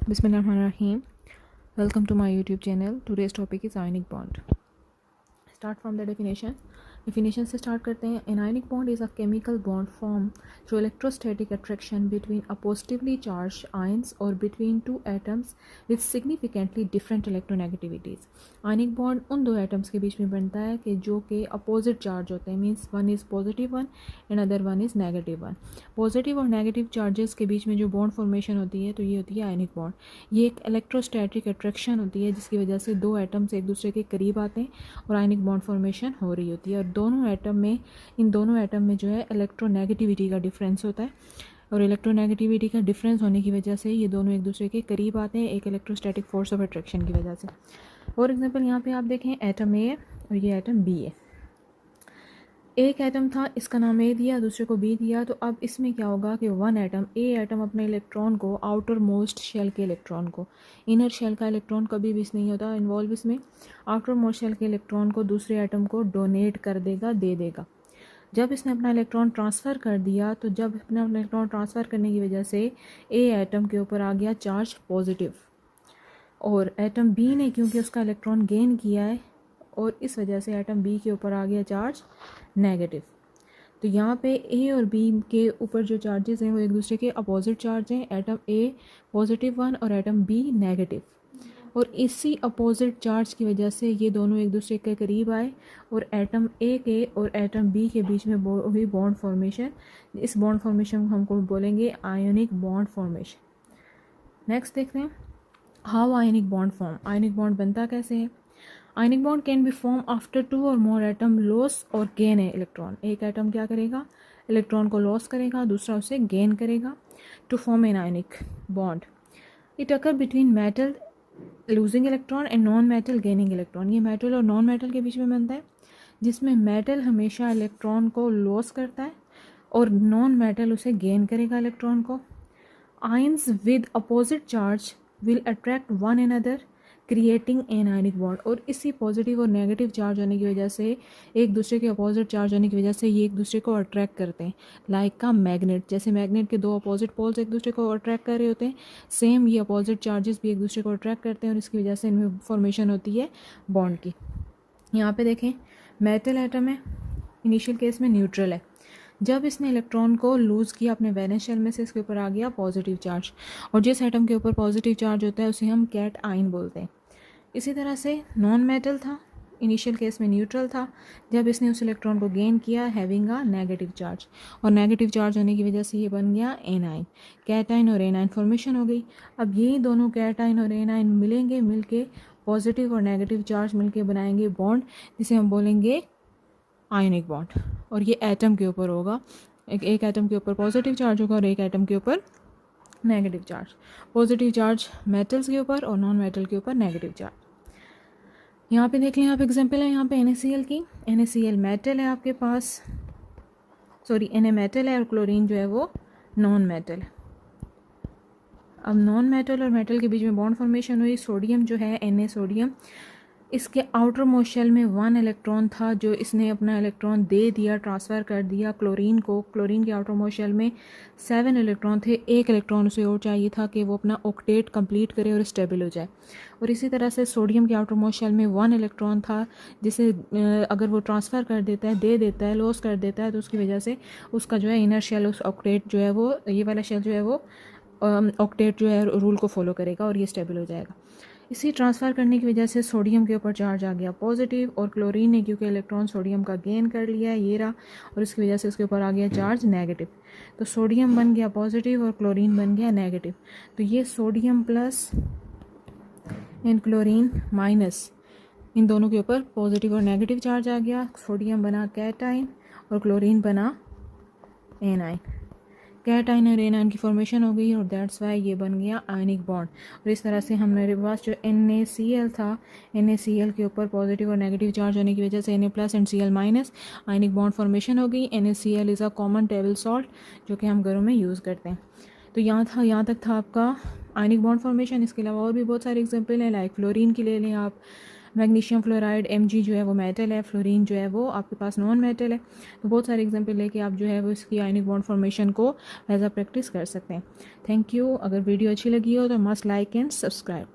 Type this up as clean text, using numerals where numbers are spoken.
Bismillahirrahmanirrahim. Welcome to my YouTube channel. Today's topic is ionic bond. Start from the definition. Definition से start करते हैं. An ionic bond is a chemical bond formed through electrostatic attraction between a positively charged ions or between two atoms with significantly different electronegativities. Ionic bond उन दो atoms के बीच में बनता है कि जो कि opposite charge होते हैं. Means one is positive one and other one is negative one. Positive और negative charges के बीच में जो bond formation होती है तो ये होती है ionic bond. ये एक electrostatic attraction होती है जिसकी वजह से दो atoms एक दूसरे के करीब आते हैं और ionic bond formation हो रही होती है. और इन दोनों एटम में जो है इलेक्ट्रोनेगेटिविटी का डिफरेंस होता है और इलेक्ट्रोनेगेटिविटी का डिफरेंस होने की वजह से ये दोनों एक दूसरे के करीब आते हैं एक इलेक्ट्रोस्टैटिक फोर्स ऑफ अट्रैक्शन की वजह से. फॉर एग्जांपल यहाँ पे आप देखें एटम ए और ये एटम बी है. एक एटम था, इसका नाम ए दिया, दूसरे को बी दिया. तो अब इसमें क्या होगा कि वन एटम ए एटम अपने इलेक्ट्रॉन को आउटर मोस्ट शेल के इलेक्ट्रॉन को, इनर शेल का इलेक्ट्रॉन कभी भी नहीं होता इन्वॉल्व इसमें, आउटर मोस्ट शेल के इलेक्ट्रॉन को दूसरे एटम को डोनेट कर देगा, दे देगा. जब इसने अपना इलेक्ट्रॉन ट्रांसफ़र कर दिया तो जब अपना इलेक्ट्रॉन ट्रांसफ़र करने की वजह से ए एटम के ऊपर आ गया चार्ज पॉजिटिव और एटम बी ने क्योंकि उसका इलेक्ट्रॉन गेन किया है और इस वजह से एटम बी के ऊपर आ गया चार्ज नेगेटिव. तो यहाँ पे ए और बी के ऊपर जो चार्जेस हैं वो एक दूसरे के अपोजिट चार्ज हैं. एटम ए पॉजिटिव वन और एटम बी नेगेटिव. और इसी अपोजिट चार्ज की वजह से ये दोनों एक दूसरे के करीब आए और एटम ए के और एटम बी के बीच में हुई बॉन्ड फॉर्मेशन. इस बॉन्ड फॉर्मेशन को हमको बोलेंगे आयोनिक बॉन्ड फॉर्मेशन. नेक्स्ट देखते हैं how ionic bond form. Ionic bond बनता कैसे है. Ionic bond can be form after two और मोर एटम लॉस और गेन है इलेक्ट्रॉन. एक एटम क्या करेगा, इलेक्ट्रॉन को लॉस करेगा, दूसरा उसे गेन करेगा to form an ionic bond. It occur between metal losing electron and non metal gaining electron. ये मेटल और नॉन मेटल के बीच में बनता है जिसमें मेटल हमेशा इलेक्ट्रॉन को लॉस करता है और नॉन मेटल उसे गेन करेगा इलेक्ट्रॉन को. Ions with opposite charge will attract one another creating an ionic bond. और इसी पॉजिटिव और नेगेटिव चार्ज होने की वजह से एक दूसरे के अपोजिट चार्ज होने की वजह से ये एक दूसरे को अट्रैक्ट करते हैं. लाइक का मैग्नेट, जैसे मैग्नेट के दो अपोजिट पोल्स एक दूसरे को अट्रैक्ट कर रहे होते हैं, सेम ये अपोजिट चार्जेस भी एक दूसरे को अट्रैक्ट करते हैं और इसकी वजह से इनमें फॉर्मेशन होती है बॉन्ड की. यहाँ पे देखें मेटल एटम है, इनिशियल केस में न्यूट्रल है. जब इसने इलेक्ट्रॉन को लूज़ किया अपने वैलेंस शेल में से, इसके ऊपर आ गया पॉजिटिव चार्ज और जिस एटम के ऊपर पॉजिटिव चार्ज होता है उसे हम कैट आयन बोलते हैं. इसी तरह से नॉन मेटल था, इनिशियल केस में न्यूट्रल था. जब इसने उस इलेक्ट्रॉन को गेन किया हैविंग अ नेगेटिव चार्ज और नेगेटिव चार्ज होने की वजह से ये बन गया एन आयन. कैट आयन और एन आयन फॉर्मेशन हो गई. अब ये दोनों कैट आयन और एन आयन मिलेंगे, मिलके पॉजिटिव और नेगेटिव चार्ज मिलके बनाएंगे बॉन्ड जिसे हम बोलेंगे आयनिक बॉन्ड. और ये एटम के ऊपर होगा, एक एटम के ऊपर पॉजिटिव चार्ज होगा और एक एटम के ऊपर negative charge. Positive charge metals के ऊपर और नॉन मेटल के ऊपर नेगेटिव चार्ज. यहाँ पे देख लें आप एग्जांपल है यहाँ पे NaCl की. NaCl मेटल है आपके पास, सॉरी Na मेटल है और क्लोरीन जो है वो नॉन मेटल है. अब नॉन मेटल और मेटल के बीच में बॉन्ड फॉर्मेशन हुई. सोडियम जो है Na सोडियम, इसके आउटर मोस्ट शेल में वन इलेक्ट्रॉन था जो इसने अपना इलेक्ट्रॉन दे दिया, ट्रांसफ़र कर दिया क्लोरीन को. क्लोरीन के आउटर मोस्ट शेल में 7 इलेक्ट्रॉन थे, एक इलेक्ट्रॉन उसे और चाहिए था कि वो अपना ऑक्टेट कंप्लीट करे और स्टेबल हो जाए. और इसी तरह से सोडियम के आउटर मोस्ट शेल में 1 इलेक्ट्रॉन था जिसे अगर वो ट्रांसफ़र कर देता है, दे देता है, लॉस कर देता है तो उसकी वजह से उसका जो है इनर शेल, उस ऑक्टेट जो है वो, ये वाला शेल जो है वो ऑक्टेट जो है रूल को फॉलो करेगा और ये स्टेबल हो जाएगा. इसी ट्रांसफ़र करने की वजह से सोडियम के ऊपर चार्ज आ गया पॉजिटिव और क्लोरीन ने क्योंकि इलेक्ट्रॉन सोडियम का गेन कर लिया है, ये रहा, और इसकी वजह से उसके ऊपर आ गया चार्ज नेगेटिव. तो सोडियम बन गया पॉजिटिव और क्लोरीन बन गया नेगेटिव. तो ये sodium plus and chlorine minus, इन दोनों के ऊपर पॉजिटिव और नेगेटिव चार्ज आ गया. सोडियम बना कैटाइन और क्लोरीन बना एनाइन. कैट आयन और एन आयन की फॉर्मेशन हो गई और दैट्स वाई ये बन गया आयनिक बॉन्ड. और इस तरह से हमारे पास जो NaCl था, NaCl के ऊपर पॉजिटिव और नेगेटिव चार्ज होने की वजह से Na plus and Cl minus ionic bond formation हो गई. NaCl is a common table salt जो कि हम घरों में यूज़ करते हैं. तो यहाँ तक था आपका आयनिक बॉन्ड फॉर्मेशन. इसके अलावा और भी बहुत सारे एग्जाम्पल हैं, लाइक फ्लोरीन की ले लें आप, मैग्नीशियम फ्लोराइड Mg जो है वो मेटल है, फ्लोरीन जो है वो आपके पास नॉन मेटल है। तो बहुत सारे एग्जांपल लेके आप जो है वो इसकी आयनिक बॉन्ड फॉर्मेशन को एज अ प्रैक्टिस कर सकते हैं। Thank you. अगर वीडियो अच्छी लगी हो तो मस्ट लाइक एंड सब्सक्राइब।